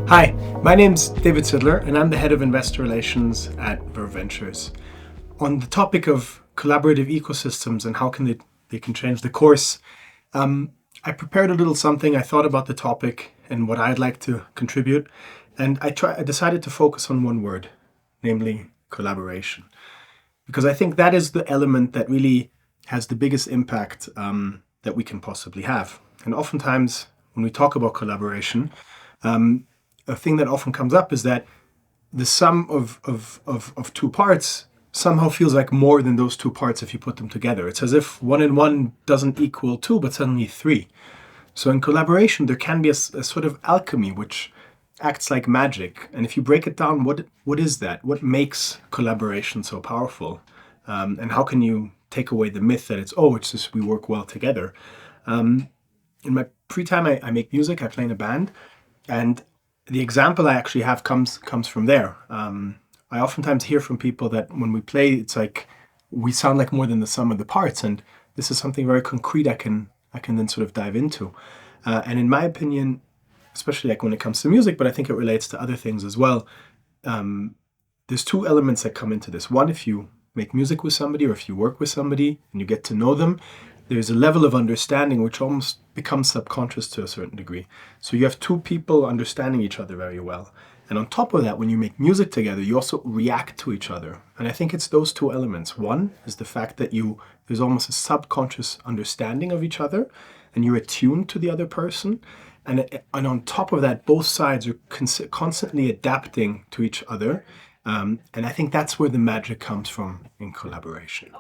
Hi, my name's David Sidler and I'm the head of investor relations at Verve Ventures. On the topic of collaborative ecosystems and how they can change the course, I prepared a little something. I thought about the topic and what I'd like to contribute, and I decided to focus on one word, namely collaboration, because I think that is the element that really has the biggest impact that we can possibly have. And oftentimes, when we talk about collaboration, a thing that often comes up is that the sum of two parts somehow feels like more than those two parts if you put them together. It's as if 1 and 1 doesn't equal 2, but suddenly 3. So in collaboration, there can be a sort of alchemy which acts like magic. And if you break it down, what is that? What makes collaboration so powerful? And how can you take away the myth that it's just we work well together? In my free time, I make music. I play in a band, and the example I actually have comes from there. I oftentimes hear from people that when we play, it's like we sound like more than the sum of the parts, and this is something very concrete I can then sort of dive into. And in my opinion, especially like when it comes to music, but I think it relates to other things as well. There's two elements that come into this. One, if you make music with somebody or if you work with somebody and you get to know them, there's a level of understanding which almost becomes subconscious to a certain degree. So you have two people understanding each other very well. And on top of that, when you make music together, you also react to each other. And I think it's those two elements. One is the fact that there's almost a subconscious understanding of each other and you're attuned to the other person. And on top of that, both sides are constantly adapting to each other. And I think that's where the magic comes from in collaboration.